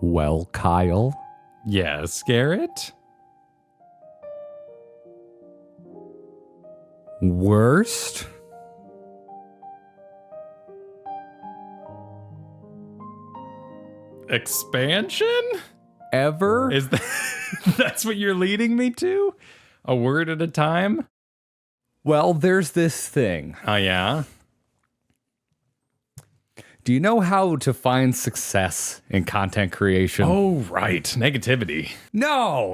Well, Kyle? Yes, Garrett? Worst? Expansion? Ever? Is that that's what you're leading me to? A word at a time? Well, there's this thing. Oh, yeah? Do you know how to find success in content creation? Oh, right. Negativity. No.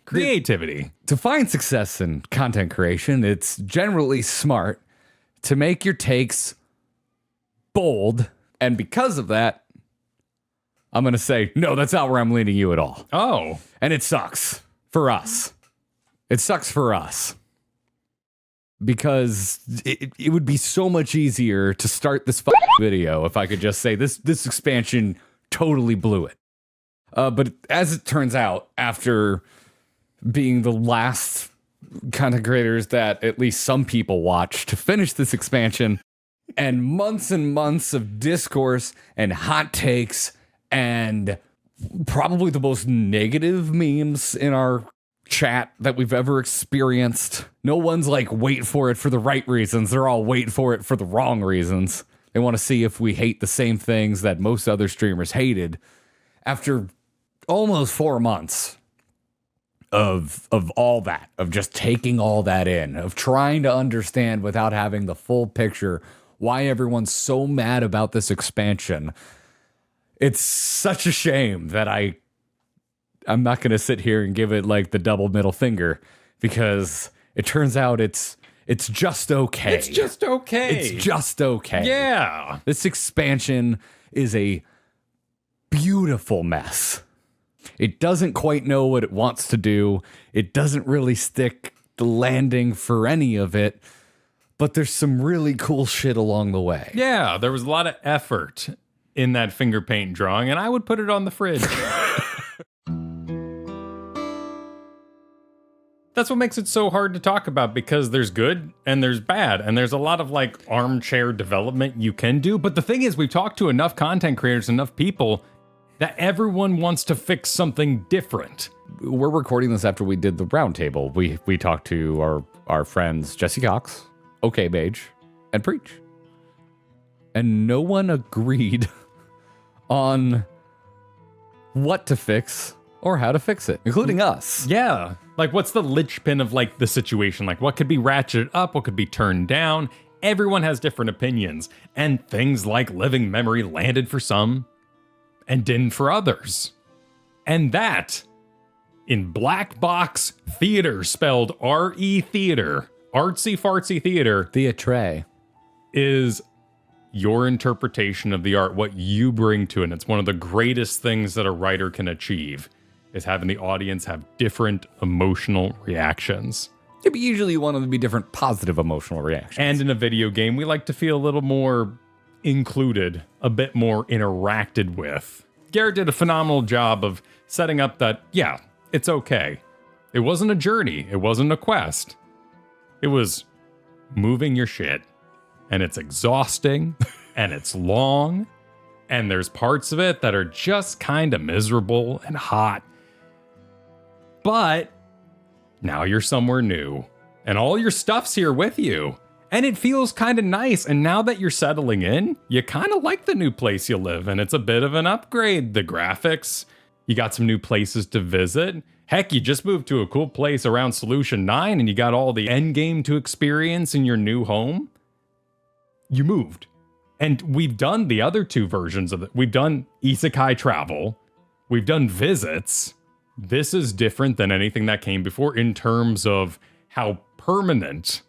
Creativity. To find success in content creation, it's generally smart to make your takes bold. And because of that, I'm going to say, no, that's not where I'm leading you at all. Oh. And it sucks for us. It sucks for us. Because it would be so much easier to start this video if I could just say this expansion totally blew it. But as it turns out, after being the last content creators that at least some people watch to finish this expansion, and months of discourse and hot takes and probably the most negative memes in our chat that we've ever experienced. No one's like, wait for it for the right reasons. They're all wait for it for the wrong reasons. They want to see if we hate the same things that most other streamers hated. After almost 4 months of all that, of just taking all that in, of trying to understand without having the full picture why everyone's so mad about this expansion. It's such a shame that I'm not going to sit here and give it like the double middle finger, because it turns out it's just okay. It's just okay. It's just okay. Yeah. This expansion is a beautiful mess. It doesn't quite know what it wants to do. It doesn't really stick the landing for any of it, but there's some really cool shit along the way. Yeah, there was a lot of effort in that finger paint drawing, and I would put it on the fridge. That's what makes it so hard to talk about, because there's good and there's bad, and there's a lot of like armchair development you can do. But the thing is, we've talked to enough content creators, enough people, that everyone wants to fix something different. We're recording this after we did the roundtable. We talked to our friends Jesse Cox, OK Mage, and Preach. And no one agreed on what to fix or how to fix it, including us. Yeah. Like, what's the linchpin of like the situation? Like, what could be ratcheted up? What could be turned down? Everyone has different opinions, and things like living memory landed for some and didn't for others. And that, in black box theater, spelled R-E theater, artsy fartsy theater, is your interpretation of the art, what you bring to it. And it's one of the greatest things that a writer can achieve, is having the audience have different emotional reactions. Yeah, but usually you want them to be different positive emotional reactions. And in a video game, we like to feel a little more included, a bit more interacted with. Garrett did a phenomenal job of setting up that, yeah, it's okay. It wasn't a journey. It wasn't a quest. It was moving your shit. And it's exhausting, and it's long, and there's parts of it that are just kind of miserable and hot. But now you're somewhere new, and all your stuff's here with you, and it feels kind of nice. And now that you're settling in, you kind of like the new place you live in. It's a bit of an upgrade. The graphics, you got some new places to visit. Heck, you just moved to a cool place around Solution 9, and you got all the end game to experience in your new home. You moved. And we've done the other two versions of it. We've done isekai travel. We've done visits. This is different than anything that came before in terms of how permanent,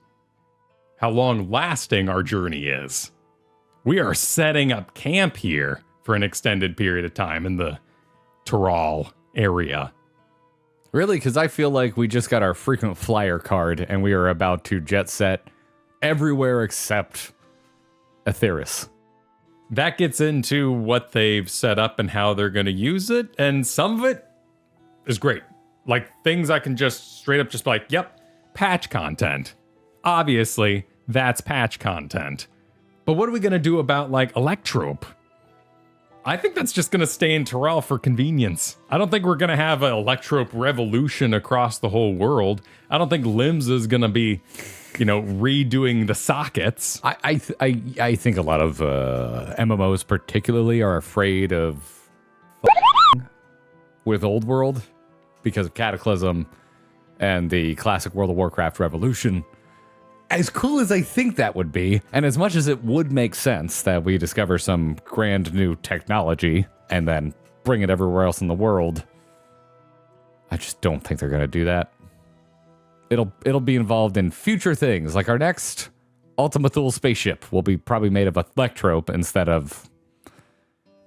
how long-lasting our journey is. We are setting up camp here for an extended period of time in the Tyrol area. Really? Because I feel like we just got our frequent flyer card and we are about to jet set everywhere except Aetheris. That gets into what they've set up and how they're going to use it, and some of it is great. Like, things I can just straight up just be like, yep, patch content. Obviously, that's patch content. But what are we going to do about, like, Electrope? I think that's just going to stay in Tyrell for convenience. I don't think we're going to have an Electrope revolution across the whole world. I don't think Limbs is going to be, redoing the sockets. I think a lot of MMOs particularly are afraid of with Old World because of Cataclysm and the classic World of Warcraft revolution. As cool as I think that would be, and as much as it would make sense that we discover some grand new technology and then bring it everywhere else in the world, I just don't think they're going to do that. It'll be involved in future things, like our next Ultima Thule spaceship will be probably made of Electrope instead of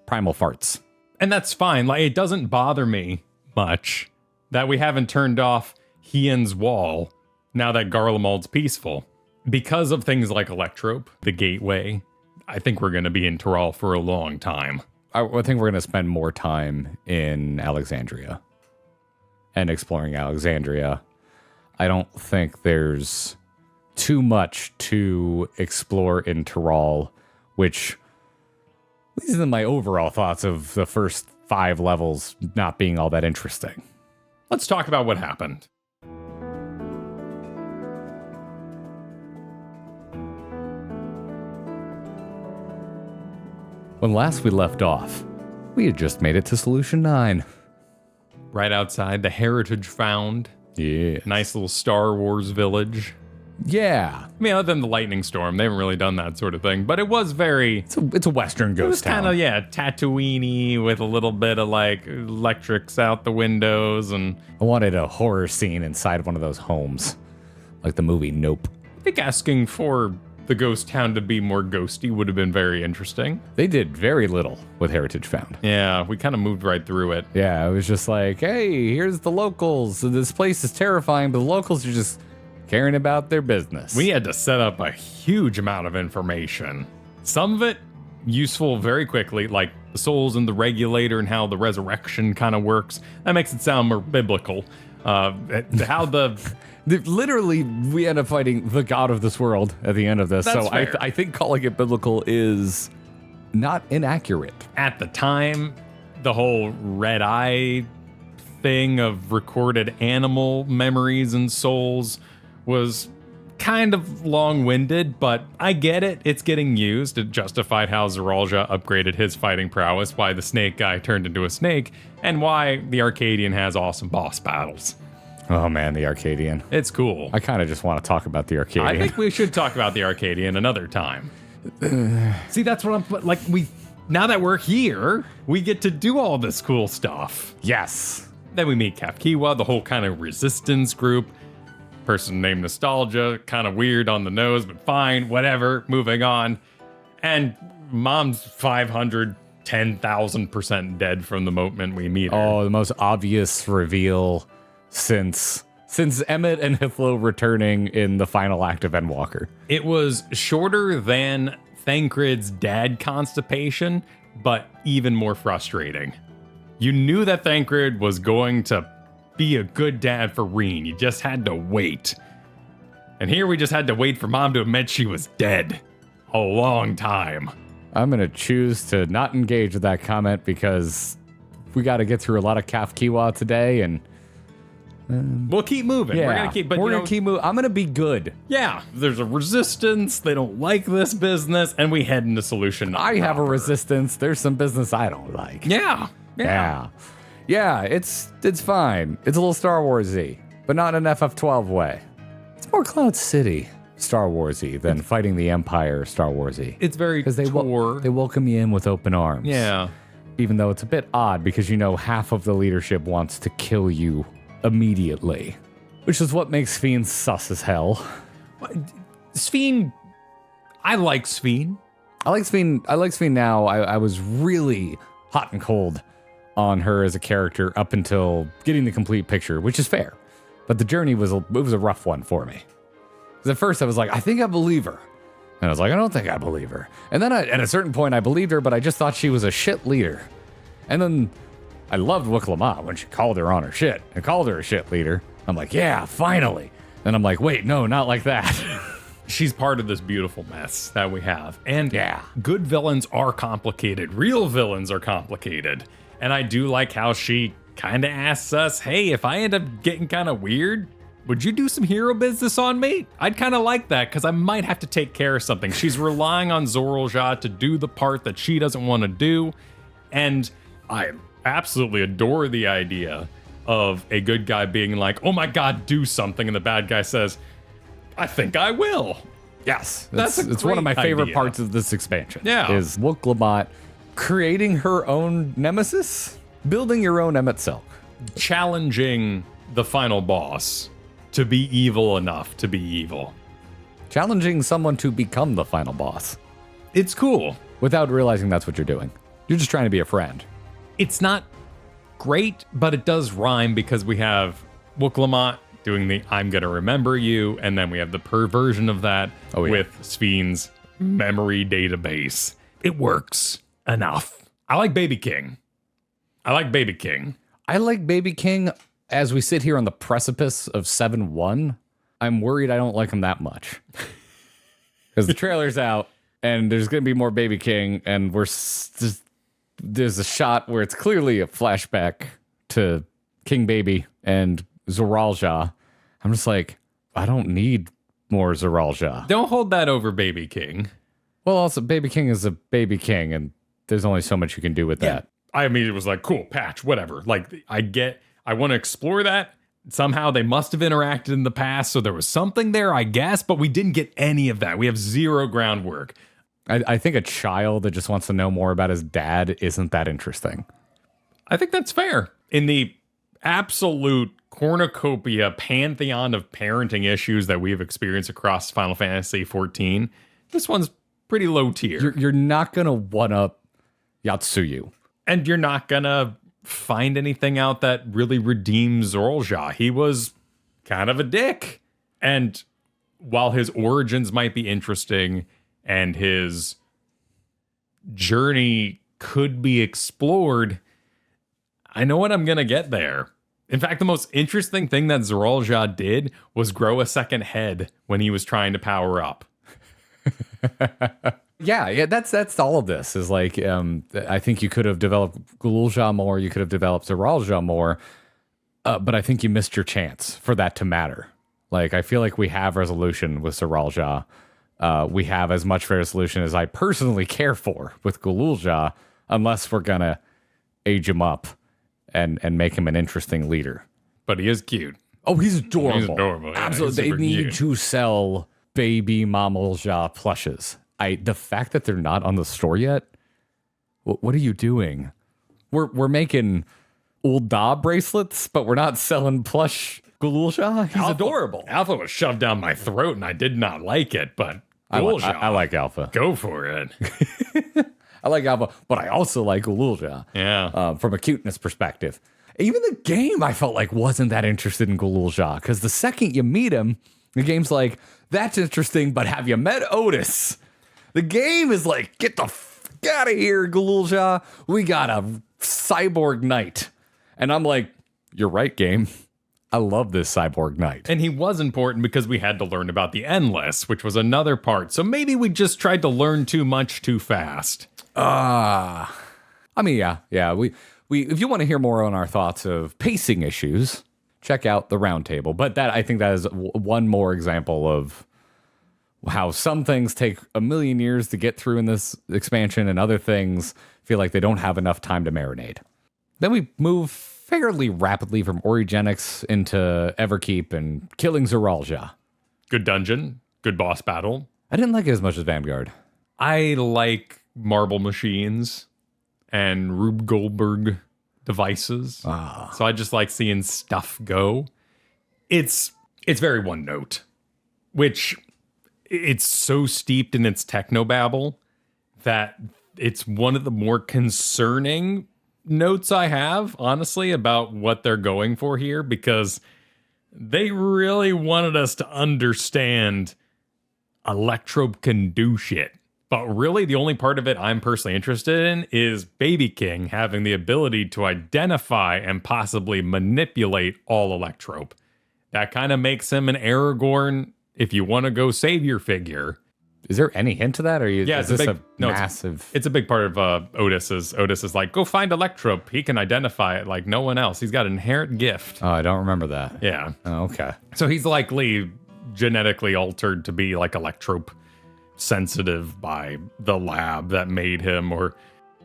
primal farts. And that's fine. Like, it doesn't bother me much that we haven't turned off Hien's wall now that Garlemald's peaceful. Because of things like Electrope, the gateway, I think we're going to be in Tyrell for a long time. I think we're going to spend more time in Alexandria and exploring Alexandria. I don't think there's too much to explore in Tyrell, which leads to my overall thoughts of the first 5 levels not being all that interesting. Let's talk about what happened. When last we left off, we had just made it to Solution 9. Right outside the Heritage Found. Yeah. Nice little Star Wars village. Yeah. I mean, other than the lightning storm, they haven't really done that sort of thing. But it was very... It's a Western ghost town. It was kind of, Tatooine-y with a little bit of, electrics out the windows and... I wanted a horror scene inside one of those homes. Like the movie Nope. I think asking for the ghost town to be more ghosty would have been very interesting. They did very little with Heritage Found. Yeah, we kind of moved right through it. Yeah, it was just like, hey, here's the locals. This place is terrifying, but the locals are just caring about their business. We had to set up a huge amount of information. Some of it useful very quickly, like the souls and the regulator and how the resurrection kind of works. That makes it sound more biblical. How the... Literally, we end up fighting the god of this world at the end of this. That's so fair. I think calling it biblical is not inaccurate. At the time, the whole red eye thing of recorded animal memories and souls was kind of long-winded, but I get it. It's getting used. It justified how Zoraal Ja upgraded his fighting prowess, why the snake guy turned into a snake, and why the Arcadian has awesome boss battles. Oh man, the Arcadian. It's cool. I kind of just want to talk about the Arcadian. I think we should talk about the Arcadian another time. See, that's what I'm like. Now that we're here, we get to do all this cool stuff. Yes. Then we meet Kafkiwa, the whole kind of resistance group. Person named Nostalgia, kind of weird on the nose, but fine, whatever. Moving on. And Mom's 510,000% dead from the moment we meet her. Oh, the most obvious reveal since Emmett and Hithlo returning in the final act of Endwalker. It was shorter than Thancred's dad constipation, but even more frustrating. You knew that Thancred was going to be a good dad for Reen. You just had to wait. And here we just had to wait for Mom to admit she was dead. A long time. I'm going to choose to not engage with that comment because we got to get through a lot of Kafkiwa today and... We'll keep moving. Yeah, We're gonna keep. moving. I'm gonna be good. Yeah, there's a resistance. They don't like this business, and we head into Solution. I have a resistance. There's some business I don't like. Yeah. It's fine. It's a little Star Wars-y, but not in an FF12 way. It's more Cloud City Star Wars-y than fighting the Empire Star Wars-y. It's very because they welcome you in with open arms. Yeah. Even though it's a bit odd because half of the leadership wants to kill you immediately, which is what makes Sphene sus as hell. Sphene, I like Sphene. I like Sphene now. I was really hot and cold on her as a character up until getting the complete picture, which is fair. But the journey was a rough one for me. Because at first I was like, I think I believe her. And I was like, I don't think I believe her. And then at a certain point I believed her, but I just thought she was a shit leader. And then I loved Wuk Lamat when she called her on her shit and called her a shit leader. I'm like, yeah, finally. And I'm like, wait, no, not like that. she's part of this beautiful mess that we have. And Yeah. good villains are complicated. Real villains are complicated. And I do like how she kind of asks us, hey, if I end up getting kind of weird, would you do some hero business on me? I'd kind of like that because I might have to take care of something. She's relying on Zoraal Ja to do the part that she doesn't want to do. And I absolutely adore the idea of a good guy being like, oh my God, do something. And the bad guy says, I think I will. Yes. It's one of my favorite idea. parts of this expansion. Yeah. Is Wuk Lamat creating her own nemesis, building your own Emmett Silk. Challenging the final boss to be evil enough to be evil. Challenging someone to become the final boss It's cool. without realizing that's what you're doing. You're just trying to be a friend. It's not great, but it does rhyme because we have Wuk Lamat doing the I'm gonna remember you, and then we have the perversion of that with Sphene's memory database. It works enough. I like Baby King. I like Baby King. I like Baby King as we sit here on the precipice of 7-1. I'm worried I don't like him that much. Because the trailer's out, and there's going to be more Baby King, and there's a shot where it's clearly a flashback to King Baby and Zoraal Ja. I'm just like, I don't need more Zoraal Ja. Don't hold that over Baby King. Well, also, Baby King is a Baby King, and there's only so much you can do with that. I mean, it was like, cool, patch, whatever. Like, I want to explore that. Somehow they must have interacted in the past, so there was something there, I guess, but we didn't get any of that. We have zero groundwork. I think a child that just wants to know more about his dad isn't that interesting. I think that's fair. In the absolute cornucopia pantheon of parenting issues that we've experienced across Final Fantasy XIV, this one's pretty low tier. You're not going to one-up Yatsuyu. And you're not gonna find anything out that really redeems Zoraal Ja. He was kind of a dick. And while his origins might be interesting and his journey could be explored, I know what I'm gonna get there. In fact, the most interesting thing that Zoraal Ja did was grow a second head when he was trying to power up. Yeah, that's all of this is like, I think you could have developed Gulool Ja more, you could have developed Zoraal Ja more, but I think you missed your chance for that to matter. Like, I feel like we have resolution with Zoraal Ja. We have as much resolution as I personally care for with Gulool Ja, unless we're gonna age him up and make him an interesting leader. But he is cute. Oh, he's adorable. He's adorable. Yeah, Absolutely. he's They need cute. to sell baby Mamal Ja plushes. The fact that they're not on the store yet, what are you doing? We're making old Da bracelets, but we're not selling plush Gulool Ja. He's adorable. Alpha was shoved down my throat, and I did not like it, but Gulool Ja, I like Alpha. go for it. I like Alpha, but I also like Gulool Ja. Yeah. From a cuteness perspective. Even the game, I felt like wasn't that interested in Gulool Ja, because the second you meet him, the game's like, that's interesting, but have you met Otis? The game is like, get the out of here, Gulool Ja. We got a cyborg knight. And I'm like, you're right, game. I love this cyborg knight. And he was important because we had to learn about the Endless, which was another part. So maybe we just tried to learn too much too fast. I mean, yeah. We if you want to hear more on our thoughts of pacing issues, check out the Roundtable. But I think that is one more example of how some things take a million years to get through in this expansion, and other things feel like they don't have enough time to marinate. Then we move fairly rapidly from Origenics into Everkeep and killing Zoraal Ja. Good dungeon, good boss battle. I didn't like it as much as Vanguard. I like marble machines and Rube Goldberg devices. So I just like seeing stuff go. It's very one note, which it's so steeped in its technobabble that it's one of the more concerning notes I have, honestly, about what they're going for here, because they really wanted us to understand Electrope can do shit. But really, the only part of it I'm personally interested in is Baby King having the ability to identify and possibly manipulate all Electrope. That kind of makes him an Aragorn if you want to go save your figure. Is there any hint to that? Or is it's this a big, massive... It's a big part of Otis is like, go find Electrope. He can identify it like no one else. He's got an inherent gift. Oh, I don't remember that. Yeah. Oh, okay. So he's likely genetically altered to be like Electrope sensitive by the lab that made him, or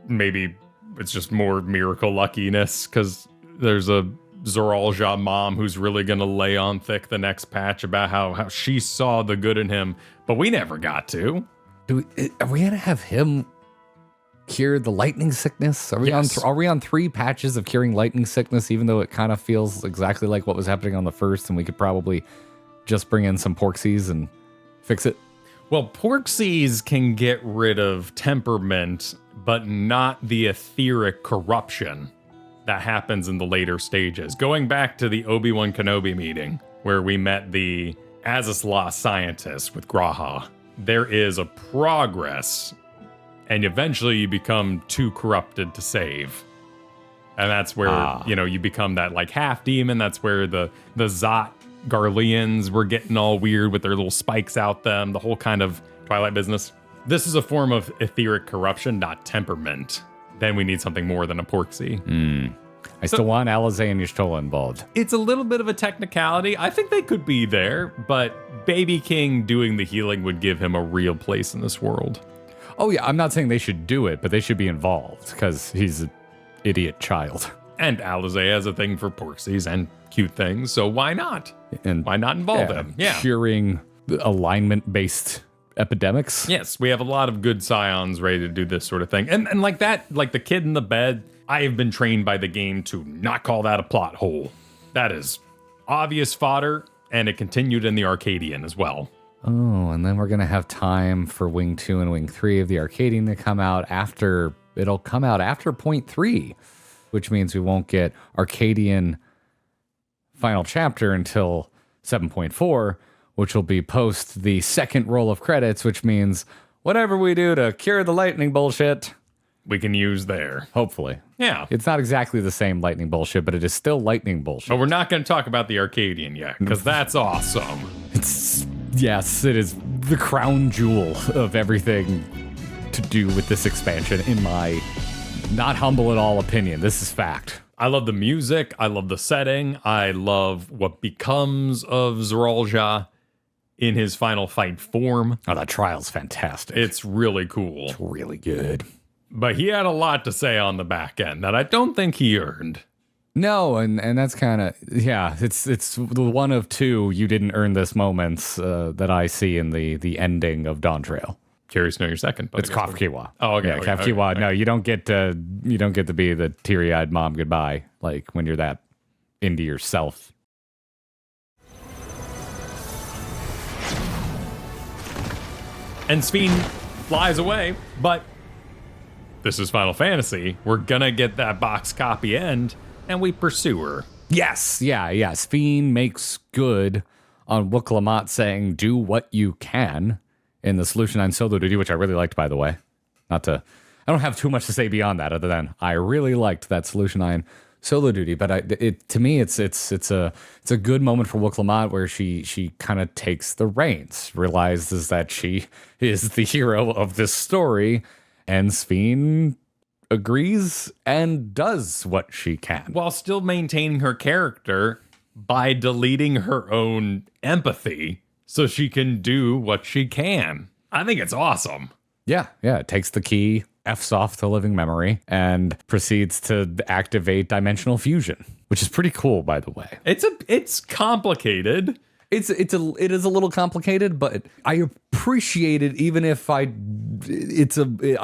maybe it's just more miracle luckiness because there's a Zoraal Ja mom who's really going to lay on thick the next patch about how she saw the good in him, but we never got to. Are we going to have him cure the lightning sickness? Are we on 3 patches of curing lightning sickness, even though it kind of feels exactly like what was happening on the first, and we could probably just bring in some Porksies and fix it? Well, Porksies can get rid of temperament, but not the etheric corruption that happens in the later stages. Going back to the Obi-Wan Kenobi meeting, where we met the Azazla scientist with Graha, there is a progress, and eventually you become too corrupted to save. And that's where, you become that like half demon. That's where the Zot Garleans were getting all weird with their little spikes out them, the whole kind of Twilight business. This is a form of etheric corruption, not temperament. Then we need something more than a Porksy. I still want Alizé and Y'shtola involved. It's a little bit of a technicality. I think they could be there, but Baby King doing the healing would give him a real place in this world. Oh yeah, I'm not saying they should do it, but they should be involved because he's an idiot child. And Alizé has a thing for Porksies and cute things, so why not? And why not involve him? Yeah. Curing alignment-based epidemics. Yes, we have a lot of good scions ready to do this sort of thing. And like that, like the kid in the bed, I have been trained by the game to not call that a plot hole. That is obvious fodder, and it continued in the Arcadian as well. Oh, and then we're going to have time for Wing 2 and Wing 3 of the Arcadian to come out after, it'll come out after point 3, which means we won't get Arcadian final chapter until 7.4, which will be post the second roll of credits, which means whatever we do to cure the lightning bullshit, we can use there. Hopefully. Yeah. It's not exactly the same lightning bullshit, but it is still lightning bullshit. But we're not going to talk about the Arcadian yet, because that's awesome. Yes, it is the crown jewel of everything to do with this expansion, in my not humble at all opinion. This is fact. I love the music. I love the setting. I love what becomes of Zoraal Ja in his final fight form. Oh, that trial's fantastic. It's really cool. It's really good. But he had a lot to say on the back end that I don't think he earned. No, and that's kind of, yeah, it's the one of 2 you didn't earn this moments that I see in the ending of Dawntrail. Curious to know your second. It's Kaf Kiwa. Oh, okay. Yeah, okay, Kaf Kiwa. Okay. No, you don't get to be the teary-eyed mom goodbye, like when you're that into yourself. And Sphene flies away, but this is Final Fantasy. We're gonna get that box copy end, and we pursue her. Yes, yeah. Sphene makes good on Wuk Lamat saying, do what you can in the Solution 9 solo duty, which I really liked, by the way. I don't have too much to say beyond that, other than I really liked that Solution 9 solo duty. But to me, it's a good moment for Wuk Lamat where she kind of takes the reins, realizes that she is the hero of this story, and Sphene agrees and does what she can. While still maintaining her character by deleting her own empathy so she can do what she can. I think it's awesome. Yeah. It takes the key, F's off to living memory, and proceeds to activate Dimensional Fusion, which is pretty cool, by the way. It's complicated. It is a little complicated, but I appreciate it, even if I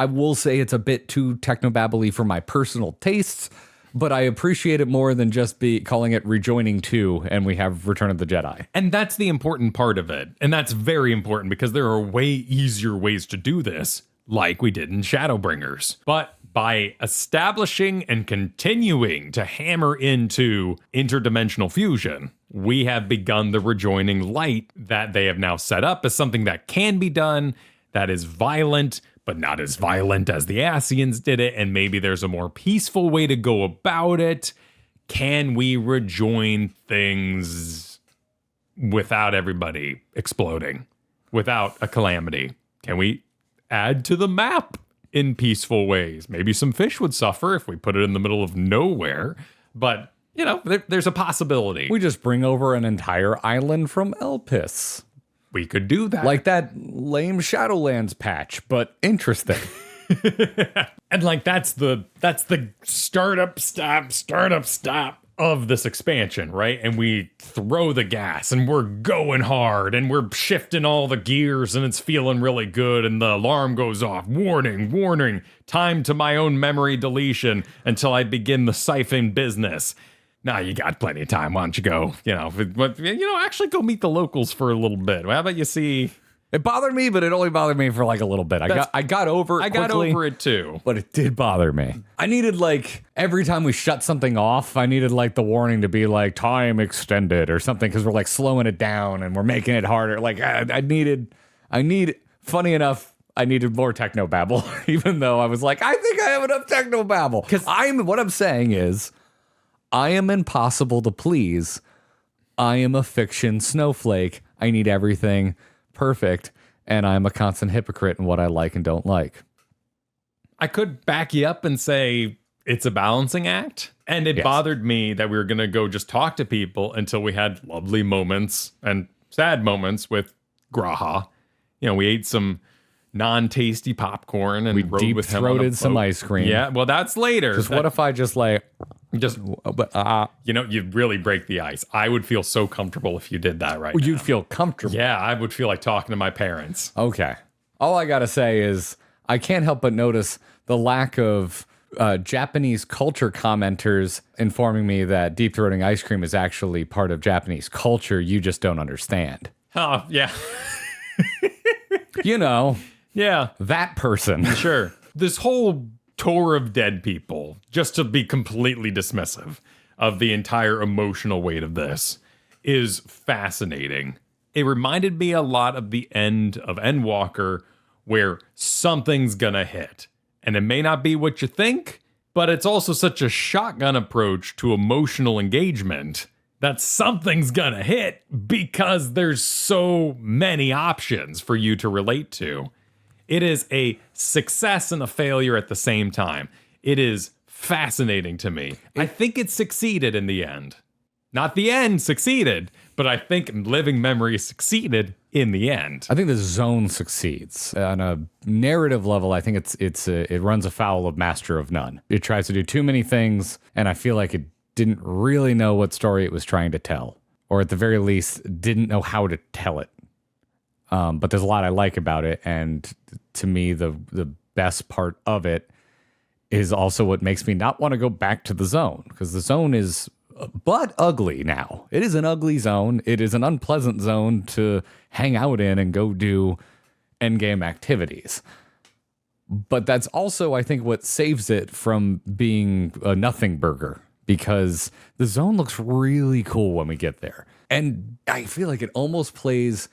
will say it's a bit too technobabbly for my personal tastes, but I appreciate it more than just calling it Rejoining 2 and we have Return of the Jedi. And that's the important part of it. And that's very important because there are way easier ways to do this, like we did in Shadowbringers. But by establishing and continuing to hammer into interdimensional fusion, we have begun the rejoining light that they have now set up as something that can be done, that is violent, but not as violent as the Ascians did it, and maybe there's a more peaceful way to go about it. Can we rejoin things without everybody exploding, without a calamity? Can we add to the map in peaceful ways? Maybe some fish would suffer if we put it in the middle of nowhere, but, you know, there's a possibility. We just bring over an entire island from Elpis. We could do that. Like that lame Shadowlands patch, but interesting. And like that's the startup stop of this expansion, right? And we throw the gas and we're going hard and we're shifting all the gears and it's feeling really good and the alarm goes off. Warning, time to my own memory deletion until I begin the siphon business. Now you got plenty of time. Why don't you go, actually go meet the locals for a little bit. How about you see... It bothered me, but it only bothered me for like a little bit. I got over it quickly, over it too. But it did bother me. I needed like every time we shut something off, I needed like the warning to be like time extended or something because we're like slowing it down and we're making it harder. Like funny enough, I needed more technobabble, even though I was like, I think I have enough technobabble. Because what I'm saying is I am impossible to please. I am a fiction snowflake. I need everything perfect, and I'm a constant hypocrite in what I like and don't like. I could back you up and say it's a balancing act, and it bothered me that we were going to go just talk to people until we had lovely moments and sad moments with Graha. You know, we ate some non-tasty popcorn and we rode with him on a deep-throated some boat. ice cream. Yeah, well, that's later. What if I just like... you'd really break the ice. I would feel so comfortable if you did that right now. You'd feel comfortable. Yeah, I would feel like talking to my parents. Okay. All I gotta say is I can't help but notice the lack of Japanese culture commenters informing me that deep-throating ice cream is actually part of Japanese culture. You just don't understand. Oh, yeah. You know. Yeah. That person. Sure. This whole tour of dead people, just to be completely dismissive of the entire emotional weight of this, is fascinating. It reminded me a lot of the end of Endwalker, where something's gonna hit. And it may not be what you think, but it's also such a shotgun approach to emotional engagement that something's gonna hit because there's so many options for you to relate to. It is a success and a failure at the same time. It is fascinating to me. I think it succeeded in the end. Not the end succeeded, but I think Living Memory succeeded in the end. I think the zone succeeds. On a narrative level, I think it runs afoul of Master of None. It tries to do too many things, and I feel like it didn't really know what story it was trying to tell. Or at the very least, didn't know how to tell it. But there's a lot I like about it, and to me, the best part of it is also what makes me not want to go back to the zone, because the zone is but ugly now. It is an ugly zone. It is an unpleasant zone to hang out in and go do endgame activities. But that's also, I think, what saves it from being a nothing burger, because the zone looks really cool when we get there. And I feel like it almost plays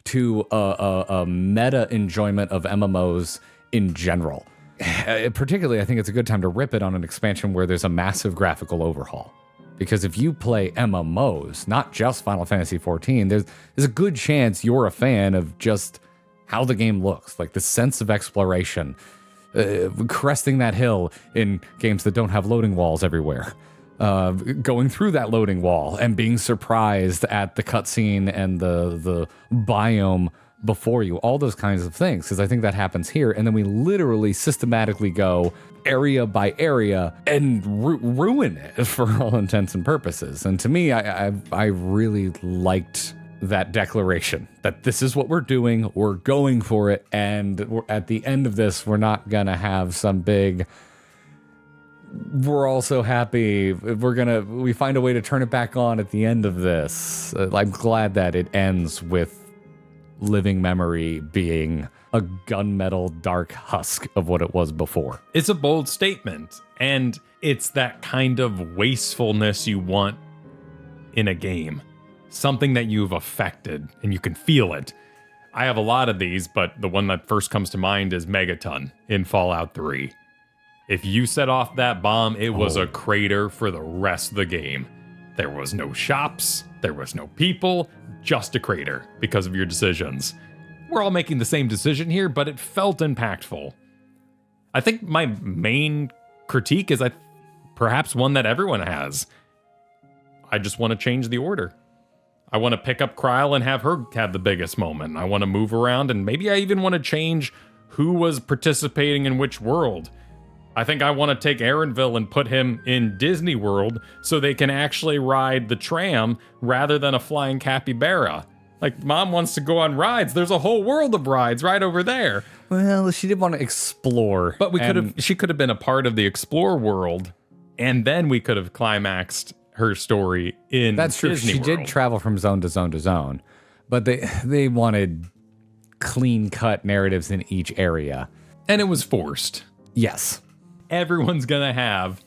to a meta enjoyment of MMOs in general. Particularly, I think it's a good time to rip it on an expansion where there's a massive graphical overhaul. Because if you play MMOs, not just Final Fantasy XIV, there's a good chance you're a fan of just how the game looks, like the sense of exploration, cresting that hill in games that don't have loading walls everywhere. Going through that loading wall and being surprised at the cutscene and the biome before you, all those kinds of things, because I think that happens here. And then we literally systematically go area by area and ruin it for all intents and purposes. And to me, I really liked that declaration that this is what we're doing, we're going for it, and at the end of this, we're not gonna have some big... We're all so happy. We find a way to turn it back on at the end of this. I'm glad that it ends with Living Memory being a gunmetal dark husk of what it was before. It's a bold statement, and it's that kind of wastefulness you want in a game. Something that you've affected, and you can feel it. I have a lot of these, but the one that first comes to mind is Megaton in Fallout 3. If you set off that bomb, it was a crater for the rest of the game. There was no shops, there was no people, just a crater because of your decisions. We're all making the same decision here, but it felt impactful. I think my main critique is perhaps one that everyone has. I just want to change the order. I want to pick up Krile and have her have the biggest moment. I want to move around, and maybe I even want to change who was participating in which world. I think I want to take Aaronville and put him in Disney World so they can actually ride the tram rather than a flying capybara. Like, Mom wants to go on rides. There's a whole world of rides right over there. Well, she did want to explore. But she could have been a part of the explore world, and then we could have climaxed her story in That's true. Disney She World. did travel from zone to zone to zone, but they wanted clean-cut narratives in each area. And it was forced. Yes. Everyone's gonna have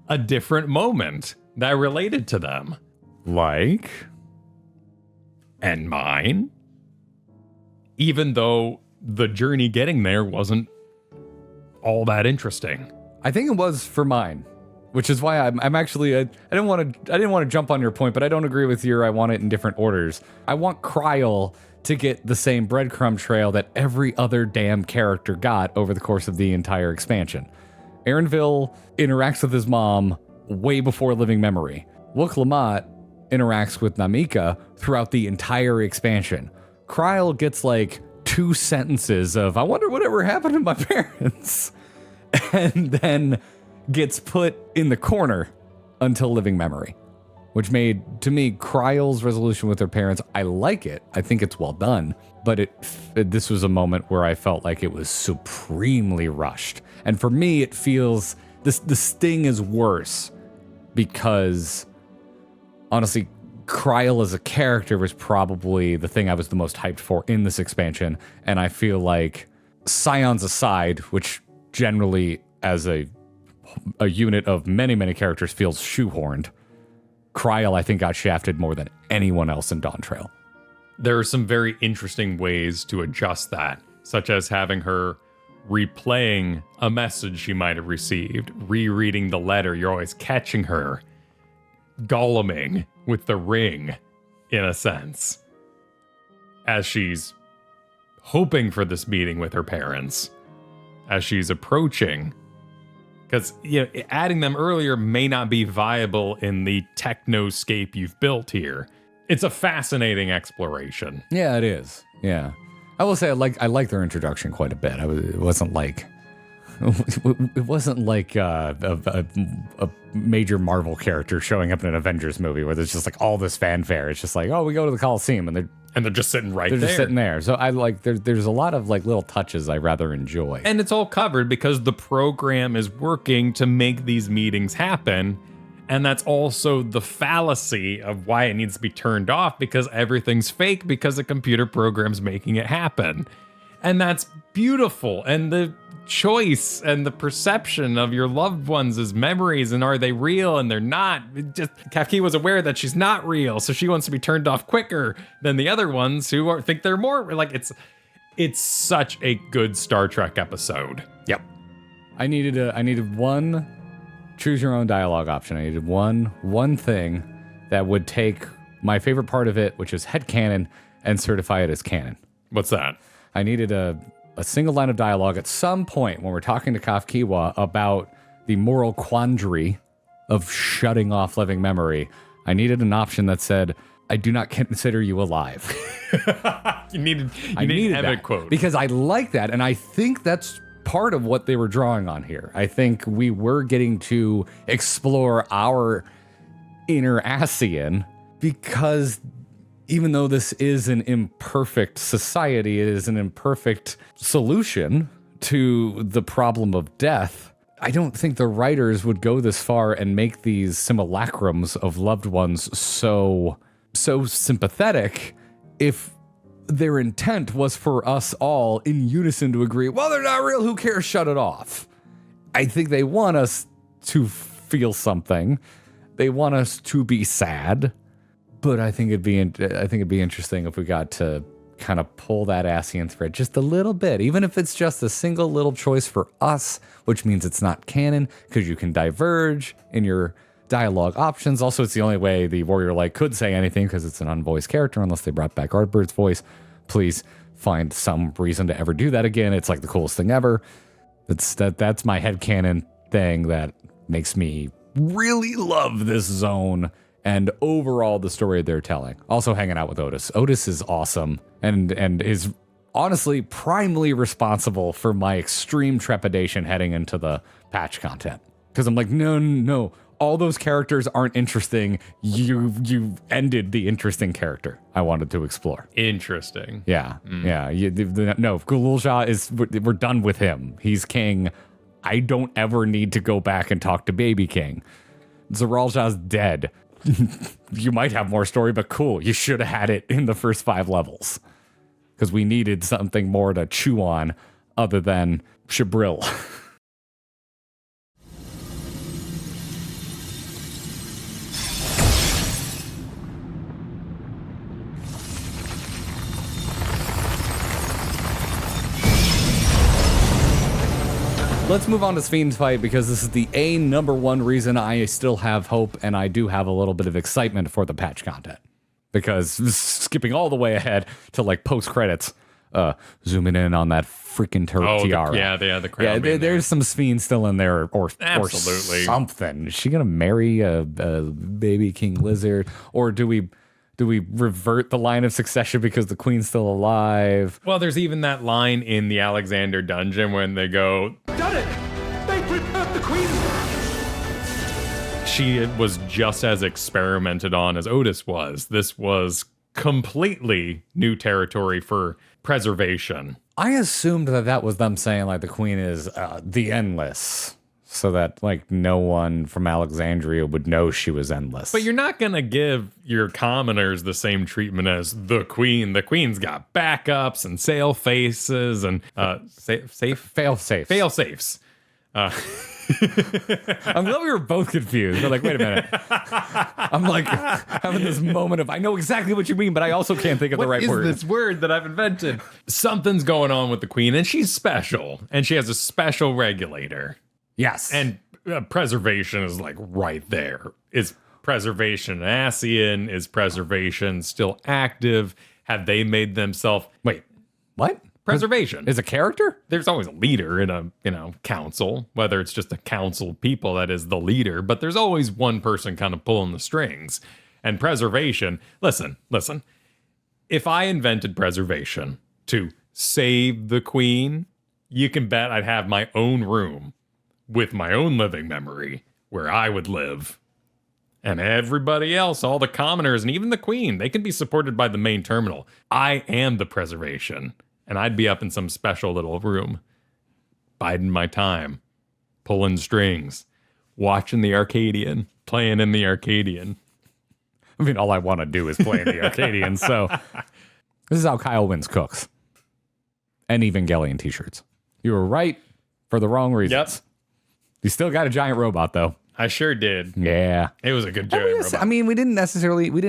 a different moment that related to them. Like? And mine. Even though the journey getting there wasn't all that interesting. I think it was for mine, which is why I'm actually I didn't want to jump on your point, but I don't agree with your I want it in different orders. I want Krile to get the same breadcrumb trail that every other damn character got over the course of the entire expansion. Aaronville interacts with his mom way before living memory. Wuk Lamat interacts with Namika throughout the entire expansion. Krile gets like 2 sentences of, I wonder whatever happened to my parents, and then gets put in the corner until living memory, which made, to me, Krile's resolution with her parents, I like it. I think it's well done, but this was a moment where I felt like it was supremely rushed. And for me, it feels, the sting is worse because, honestly, Krile as a character was probably the thing I was the most hyped for in this expansion, and I feel like Scions aside, which generally as a unit of many, many characters feels shoehorned, Krile, I think, got shafted more than anyone else in Dawntrail. There are some very interesting ways to adjust that, such as having her replaying a message she might have received, rereading the letter. You're always catching her goleming with the ring, in a sense, as she's hoping for this meeting with her parents, as she's approaching. Because, adding them earlier may not be viable in the technoscape you've built here. It's a fascinating exploration. Yeah, it is. Yeah. I will say I like their introduction quite a bit. It wasn't like a major Marvel character showing up in an Avengers movie where there's just like all this fanfare. It's just like, oh, we go to the Coliseum and they're just sitting right there. They're just sitting there. So I like there's a lot of like little touches I rather enjoy. And it's all covered because the program is working to make these meetings happen. And that's also the fallacy of why it needs to be turned off, because everything's fake because the computer program's making it happen. And that's beautiful. And the choice and the perception of your loved ones as memories, and are they real and they're not. Kafki was aware that she's not real, so she wants to be turned off quicker than the other ones who think they're more like. It's such a good Star Trek episode. Yep. I needed one choose your own dialogue option. I needed one thing that would take my favorite part of it, which is headcanon, and certify it as canon. What's that? I needed a single line of dialogue at some point when we're talking to Kafkiwa about the moral quandary of shutting off living memory. I needed an option that said, I do not consider you alive. You needed that quote. Because I like that, and I think that's part of what they were drawing on here. I think we were getting to explore our inner Ascian, because even though this is an imperfect society, it is an imperfect solution to the problem of death. I don't think the writers would go this far and make these simulacrums of loved ones so sympathetic if their intent was for us all in unison to agree, well, they're not real, who cares, shut it off. I think they want us to feel something. They want us to be sad. But I think it'd be interesting if we got to kind of pull that Ascian thread just a little bit, even if it's just a single little choice for us, which means it's not canon, because you can diverge in your dialogue options. Also, it's the only way the Warrior Light could say anything because it's an unvoiced character unless they brought back Artbird's voice. Please find some reason to ever do that again. It's like the coolest thing ever. That's my headcanon thing that makes me really love this zone and overall the story they're telling. Also hanging out with Otis. Otis is awesome and is honestly primarily responsible for my extreme trepidation heading into the patch content. Because I'm like, no, all those characters aren't interesting. You ended the interesting character I wanted to explore. Interesting. Yeah, yeah. No, Gulool Ja we're done with him. He's king. I don't ever need to go back and talk to Baby King. Zoraal Ja's dead. You might have more story, but cool. You should have had it in the first 5 levels. Because we needed something more to chew on other than Shabril. Let's move on to Sphene's fight because this is the number one reason I still have hope and I do have a little bit of excitement for the patch content. Because skipping all the way ahead to like post credits, zooming in on that freaking tiara. The crown. Yeah, there's some Sphene still in there or Absolutely. something. Is she gonna marry a baby king lizard, or do we revert the line of succession because the queen's still alive? Well, there's even that line in the Alexander dungeon when they go, "Done it! They prepared the queen!" She was just as experimented on as Otis was. This was completely new territory for preservation. I assumed that was them saying like the queen is the endless, so that like no one from Alexandria would know she was endless. But you're not going to give your commoners the same treatment as the queen. The queen's got backups and sail faces and fail safes. I'm glad we were both confused. We're like, wait a minute. I'm like having this moment of I know exactly what you mean, but I also can't think of the right word. What is this word that I've invented? Something's going on with the queen, and she's special, and she has a special regulator. Yes. And preservation is like right there. Is preservation Asian? Is preservation still active? Have they made themselves... Wait, what? Preservation. Is a character? There's always a leader in a, council, whether it's just a council of people that is the leader, but there's always one person kind of pulling the strings. And preservation, listen. If I invented preservation to save the queen, you can bet I'd have my own room with my own living memory where I would live. And everybody else, all the commoners, and even the queen, they can be supported by the main terminal. I am the preservation. And I'd be up in some special little room, biding my time, pulling strings, watching the Arcadian, playing in the Arcadian. I mean, all I want to do is play in the Arcadian, so... This is how Kyle wins cooks. And Evangelion t-shirts. You were right for the wrong reasons. Yep. You still got a giant robot, though. I sure did. Yeah. It was a good giant robot. I mean, we didn't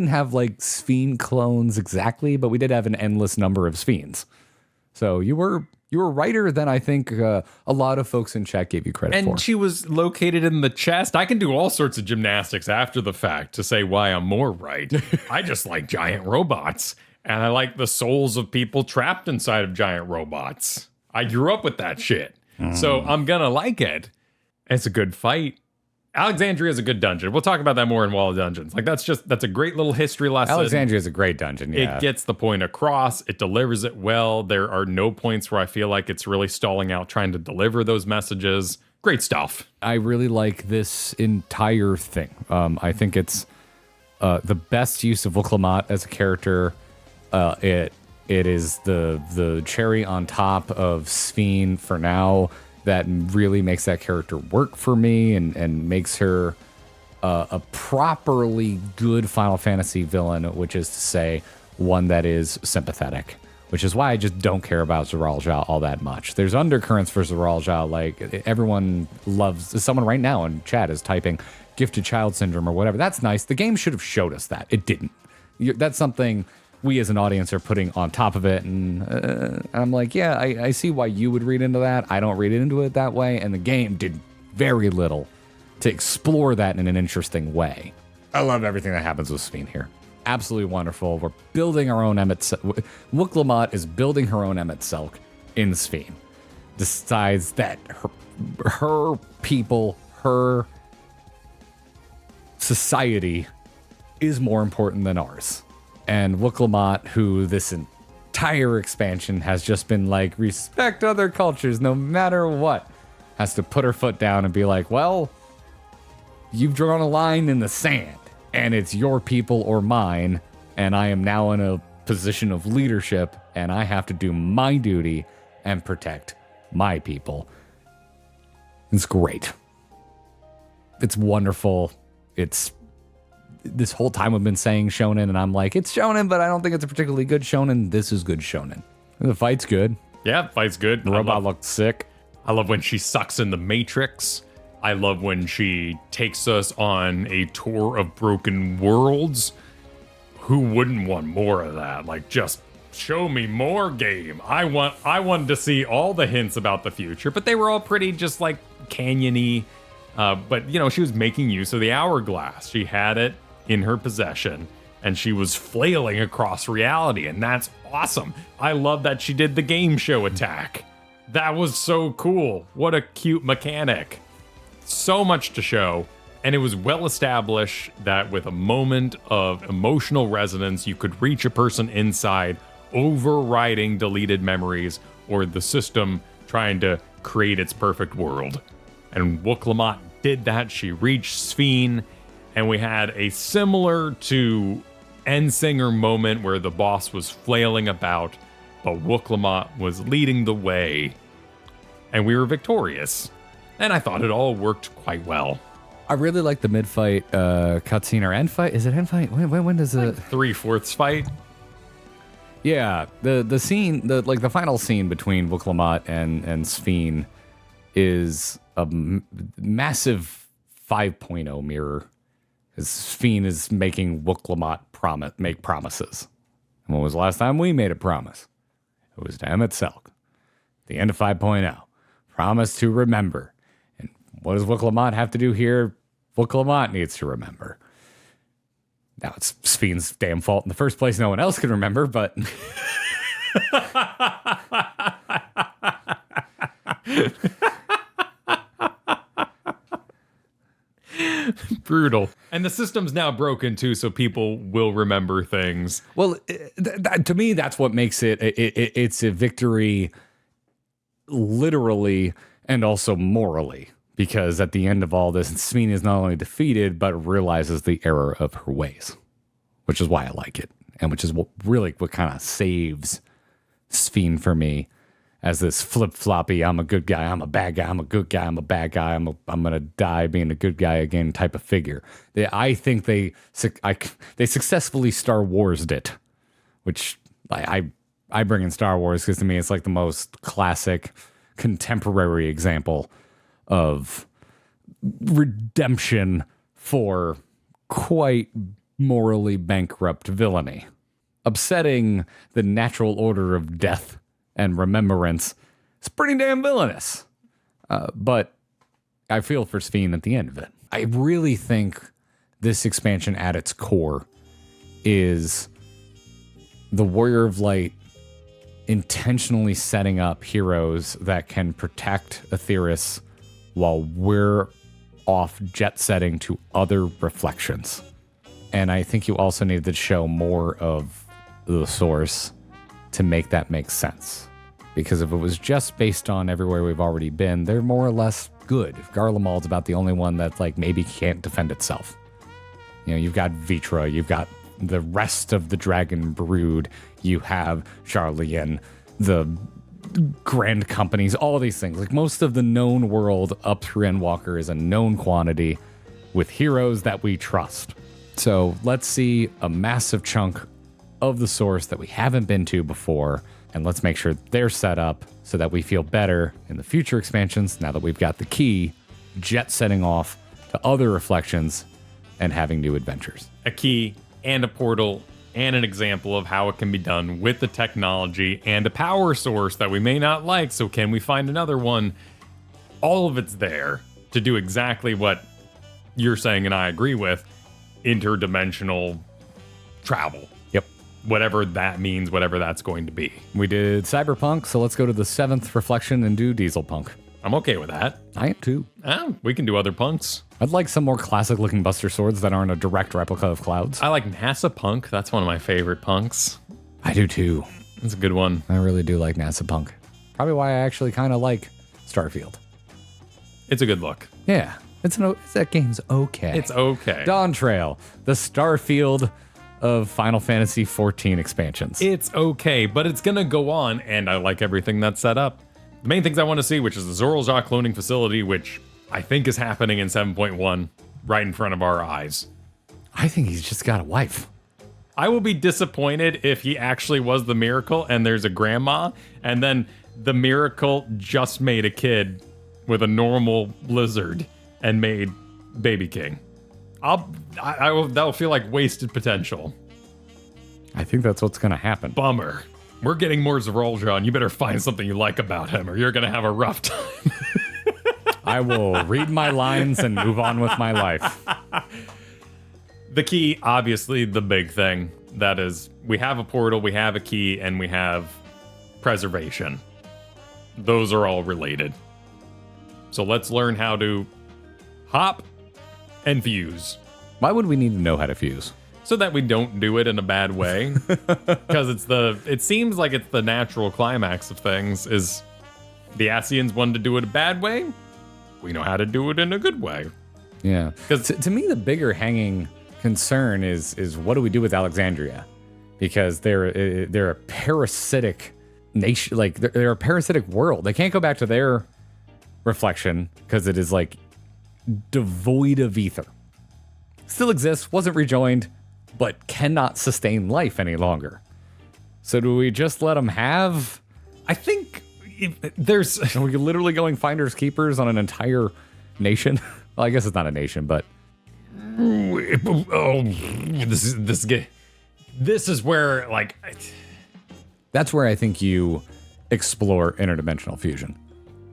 have like Sphene clones exactly, but we did have an endless number of Sphenes. So you were righter than I think a lot of folks in chat gave you credit for. And she was located in the chest. I can do all sorts of gymnastics after the fact to say why I'm more right. I just like giant robots. And I like the souls of people trapped inside of giant robots. I grew up with that shit. So I'm going to like it. It's a good fight. Alexandria is a good dungeon. We'll talk about that more in Wall of Dungeons. Like that's a great little history lesson. Alexandria is a great dungeon. Yeah. It gets the point across. It delivers it well. There are no points where I feel like it's really stalling out trying to deliver those messages. Great stuff. I really like this entire thing. I think it's the best use of Wuk Lamat as a character. It is the cherry on top of Sphene for now. That really makes that character work for me and makes her a properly good Final Fantasy villain, which is to say one that is sympathetic, which is why I just don't care about Zoraal Ja all that much. There's undercurrents for Zoraal Ja, like everyone loves, someone right now in chat is typing gifted child syndrome or whatever. That's nice. The game should have showed us that. It didn't. That's something we as an audience are putting on top of it, and I'm like, yeah, I see why you would read into that. I don't read into it that way, and the game did very little to explore that in an interesting way. I love everything that happens with Sphene here. Absolutely wonderful. We're building our own Wuk Lamat is building her own Emet-Selch in Sphene. Decides that her people, her society is more important than ours. And Wuk Lamat, who this entire expansion has just been like, respect other cultures no matter what, has to put her foot down and be like, well, you've drawn a line in the sand, and it's your people or mine, and I am now in a position of leadership, and I have to do my duty and protect my people. It's great. It's wonderful. It's this whole time we've been saying shonen, and I'm like, it's shonen, but I don't think it's a particularly good shonen. This is good shonen. The fight's good. Yeah, fight's good. The robot looked sick. I love when she sucks in the Matrix. I love when she takes us on a tour of broken worlds. Who wouldn't want more of that? Like, just show me more game. I wanted to see all the hints about the future, but they were all pretty just like canyon-y. But, you know, she was making use of the hourglass. She had it in her possession, and she was flailing across reality, and that's awesome. I love that she did the game show attack. That was so cool. What a cute mechanic. So much to show, and it was well established that with a moment of emotional resonance, you could reach a person inside, overriding deleted memories or the system trying to create its perfect world. And Wuk Lamat did that. She reached Sphene, and we had a similar to Endsinger moment where the boss was flailing about, but Wuk Lamat was leading the way, and we were victorious. And I thought it all worked quite well. I really like the mid-fight cutscene or end fight. Is it end fight? When does it? 3/4 fight. Yeah, the scene, the final scene between Wuk Lamat and Sphene is a massive 5.0 mirror. Because Sphene is making Wuk Lamat make promises. And when was the last time we made a promise? It was to Emet-Selch. The end of 5.0. Promise to remember. And what does Wuk Lamat have to do here? Wuk Lamat needs to remember. Now, it's Sphene's damn fault in the first place. No one else can remember, but... Brutal. And the system's now broken, too, so people will remember things. Well, to me, that's what makes it... It's a victory literally and also morally. Because at the end of all this, Sphene is not only defeated, but realizes the error of her ways. Which is why I like it. And which is what kind of saves Sphene for me. As this flip-floppy, I'm a good guy, I'm a bad guy, I'm a good guy, I'm a bad guy, I'm going to die being a good guy again type of figure. I think they successfully Star Wars'd it. Which I bring in Star Wars because to me it's like the most classic contemporary example of redemption for quite morally bankrupt villainy. Upsetting the natural order of death and remembrance is pretty damn villainous. But I feel for Sphene at the end of it. I really think this expansion at its core is the Warrior of Light intentionally setting up heroes that can protect Aetheris while we're off jet setting to other reflections. And I think you also need to show more of the source to make that make sense. Because if it was just based on everywhere we've already been, they're more or less good. Garlemald's about the only one that like maybe can't defend itself. You know, you've got Vitra, you've got the rest of the Dragon Brood, you have Charlian, the Grand Companies, all these things. Like most of the known world up through Endwalker is a known quantity with heroes that we trust. So let's see a massive chunk of the source that we haven't been to before, and let's make sure they're set up so that we feel better in the future expansions now that we've got the key, jet setting off to other reflections and having new adventures. A key and a portal and an example of how it can be done with the technology and a power source that we may not like, so can we find another one? All of it's there to do exactly what you're saying, and I agree with, interdimensional travel. Yep. Whatever that means, whatever that's going to be. We did cyberpunk, so let's go to the 7th reflection and do diesel punk. I'm okay with that. I am too. We can do other punks. I'd like some more classic looking Buster Swords that aren't a direct replica of Clouds. I like NASA punk. That's one of my favorite punks. I do too. That's a good one. I really do like NASA punk. Probably why I actually kind of like Starfield. It's a good look. Yeah, that game's okay. It's okay. Dawntrail, the Starfield of Final Fantasy XIV expansions. It's okay, but it's gonna go on, and I like everything that's set up. The main things I want to see, which is the Zoraal Ja cloning facility, which I think is happening in 7.1, right in front of our eyes. I think he's just got a wife. I will be disappointed if he actually was the miracle and there's a grandma, and then the miracle just made a kid with a normal lizard and made Baby King. That'll feel like wasted potential. I think that's what's going to happen. Bummer. We're getting more Zoraal Ja, and you better find something you like about him, or you're going to have a rough time. I will read my lines and move on with my life. The key, obviously, the big thing. That is, we have a portal, we have a key, and we have preservation. Those are all related. So let's learn how to hop and fuse. Why would we need to know how to fuse? So that we don't do it in a bad way. Because it seems like it's the natural climax of things, is the Asians wanted to do it a bad way. We know how to do it in a good way. Yeah. Because to me, the bigger hanging concern is what do we do with Alexandria? Because they're a parasitic nation, like they're a parasitic world. They can't go back to their reflection because it is like devoid of ether. Still exists, wasn't rejoined, but cannot sustain life any longer. So do we just let them have? I think there's... Are we literally going finders keepers on an entire nation? Well, I guess it's not a nation, but... Oh, this is where, like... That's where I think you explore interdimensional fusion.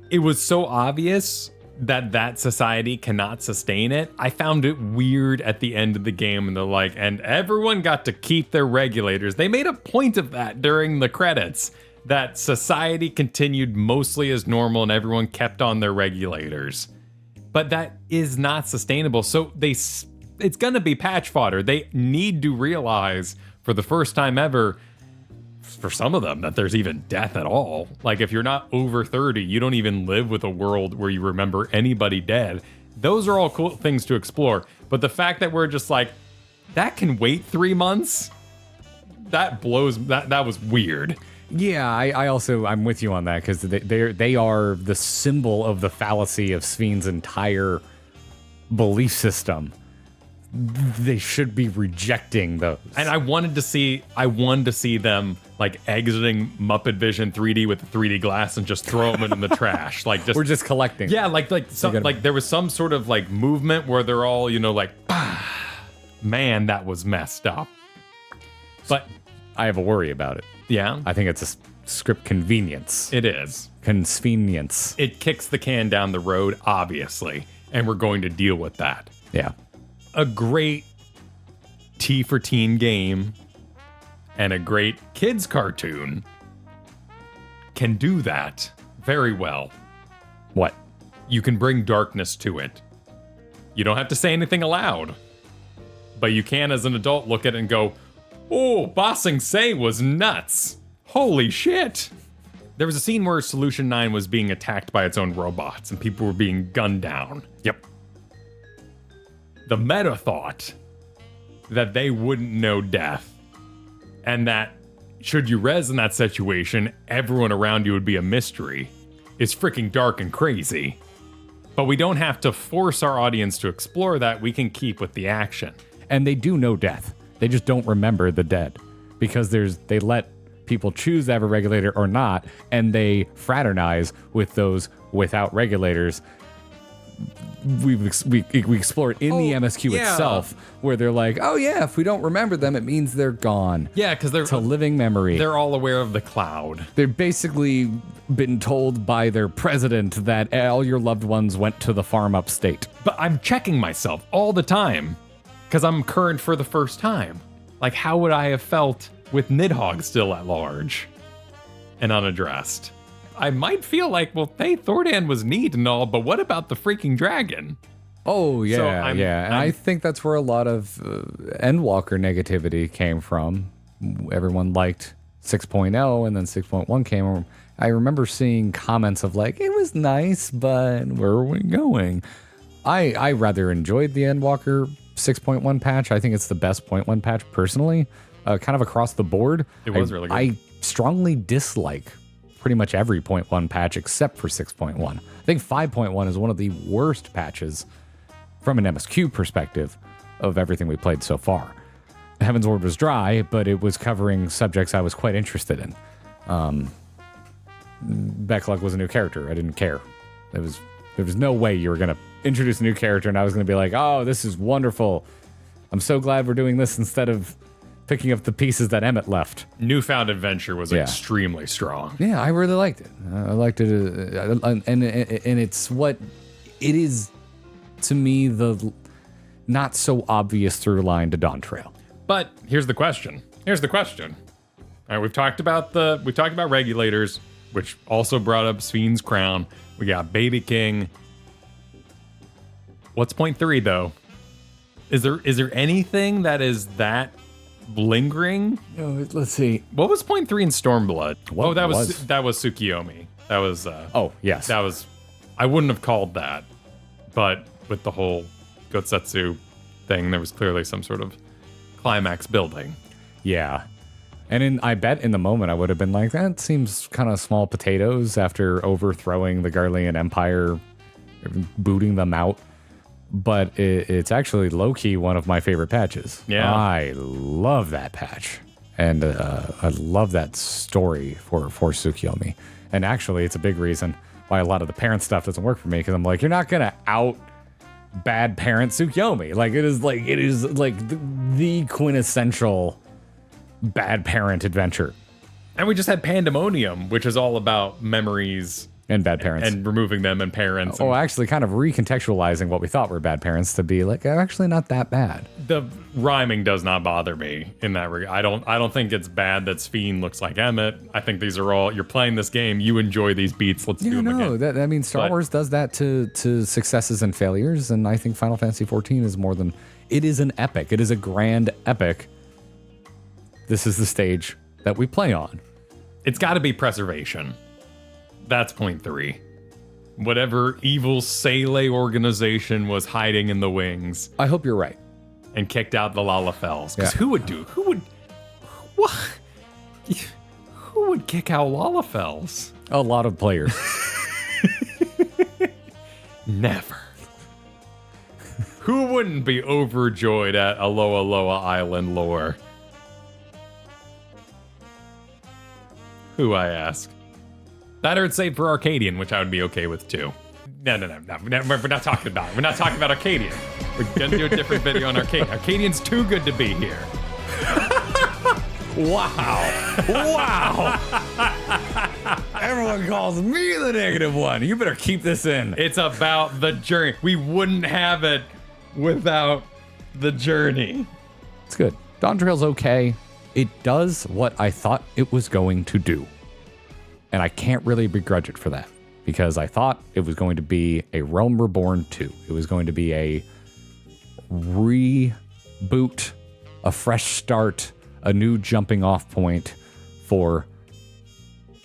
It was so obvious that society cannot sustain it. I found it weird at the end of the game, and they're like, and everyone got to keep their regulators. They made a point of that during the credits, that society continued mostly as normal and everyone kept on their regulators. But that is not sustainable. So it's gonna be patch fodder. They need to realize for the first time ever, for some of them, that there's even death at all. Like, if you're not over 30, you don't even live with a world where you remember anybody dead. Those are all cool things to explore. But the fact that we're just like, that can wait 3 months, that blows, that was weird. Yeah, I'm with you on that, because they are the symbol of the fallacy of Sphene's entire belief system. They should be rejecting those. And I wanted to see them like exiting Muppet Vision 3D with the 3D glass and just throw them in the trash. Like, just we're just collecting. Yeah, like there was some sort of like movement where they're all, like, man, that was messed up. But I have a worry about it. Yeah, I think it's a script convenience. It is convenience. It kicks the can down the road, obviously, and we're going to deal with that. Yeah. A great T for teen game and a great kids cartoon can do that very well. What? You can bring darkness to it. You don't have to say anything aloud, but you can, as an adult, look at it and go, oh, Ba Sing Se was nuts. Holy shit. There was a scene where Solution 9 was being attacked by its own robots and people were being gunned down. Yep. The meta thought that they wouldn't know death, and that should you res in that situation, everyone around you would be a mystery, is freaking dark and crazy. But we don't have to force our audience to explore that. We can keep with the action. And they do know death. They just don't remember the dead, because they let people choose to have a regulator or not, and they fraternize with those without regulators. we explore it in the MSQ itself, where they're like, oh yeah, if we don't remember them, it means they're gone. Yeah, because they're It's a living memory. They're all aware of the cloud. They've basically been told by their president that all your loved ones went to the farm upstate. But I'm checking myself all the time because I'm current for the first time. Like, how would I have felt with Nidhogg still at large and unaddressed? I might feel like, well, hey, Thordan was neat and all, but what about the freaking dragon? Oh, yeah, So And I think that's where a lot of Endwalker negativity came from. Everyone liked 6.0, and then 6.1 came. I remember seeing comments of like, it was nice, but where are we going? I rather enjoyed the Endwalker 6.1 patch. I think it's the best 0.1 patch personally, kind of across the board. It was really good. I strongly dislike pretty much every 0.1 patch except for 6.1. I think 5.1 is one of the worst patches from an MSQ perspective of everything we played so far. Heaven's Ward was dry, but it was covering subjects I was quite interested in. Becklug was a new character. I didn't care. There was no way you were going to introduce a new character and I was going to be like, oh, this is wonderful. I'm so glad we're doing this instead of picking up the pieces that Emmett left. Newfound Adventure was extremely strong. Yeah, I really liked it. I liked it, and it's what it is to me, the not so obvious through line to Dawntrail. But here's the question. All right, we've talked about regulators, which also brought up Sphene's crown. We got Baby King. What's 0.3 though? Is there anything that is that lingering? Let's see. What was 0.3 in Stormblood? That was Tsukiyomi. That was yes. That was, I wouldn't have called that, but with the whole Gotsetsu thing, there was clearly some sort of climax building. Yeah. And I bet in the moment I would have been like, that seems kind of small potatoes after overthrowing the Garlean Empire, booting them out. But it's actually low-key one of my favorite patches. Yeah. I love that patch. And I love that story for Tsukiyomi. And actually, it's a big reason why a lot of the parent stuff doesn't work for me, because I'm like, you're not going to out bad parent Tsukiyomi. Like, it is like the quintessential bad parent adventure. And we just had Pandemonium, which is all about memories and bad parents. And removing them and parents. Oh, actually kind of recontextualizing what we thought were bad parents to be like, they're actually not that bad. The rhyming does not bother me in that regard. I don't think it's bad that Sphene looks like Emmett. I think these are all, you're playing this game, you enjoy these beats, let's do them again. Star Wars does that to successes and failures, and I think Final Fantasy XIV is more than, it is an epic. It is a grand epic. This is the stage that we play on. It's got to be preservation. That's 0.3. Whatever evil Sele organization was hiding in the wings. I hope you're right. And kicked out the Lalafels. Because who would kick out Lalafels? A lot of players. Never. Who wouldn't be overjoyed at Aloha Loa Island lore? Who, I ask? That or it's safe for Arcadian, which I would be okay with too. No. We're not talking about it. We're not talking about Arcadian. We're gonna do a different video on Arcadian. Arcadian's too good to be here. Wow. Everyone calls me the negative one. You better keep this in. It's about the journey. We wouldn't have it without the journey. It's good. Dawntrail's okay. It does what I thought it was going to do. And I can't really begrudge it for that, because I thought it was going to be a Realm Reborn 2. It was going to be a reboot, a fresh start, a new jumping off point for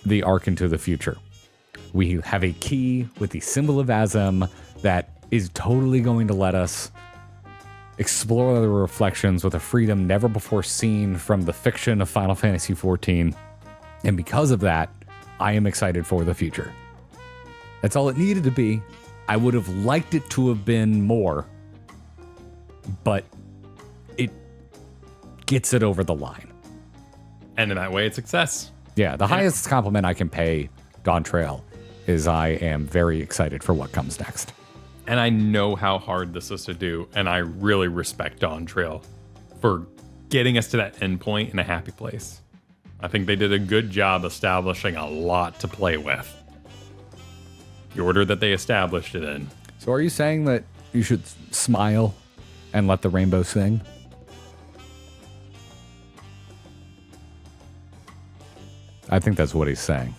the arc into the future. We have a key with the symbol of Azem that is totally going to let us explore the reflections with a freedom never before seen from the fiction of Final Fantasy XIV. And because of that, I am excited for the future. That's all it needed to be. I would have liked it to have been more, but it gets it over the line. And in that way, it's success. Yeah, the highest compliment I can pay Dawntrail is I am very excited for what comes next. And I know how hard this is to do, and I really respect Dawntrail for getting us to that endpoint in a happy place. I think they did a good job establishing a lot to play with. The order that they established it in. So are you saying that you should smile and let the rainbow sing? I think that's what he's saying.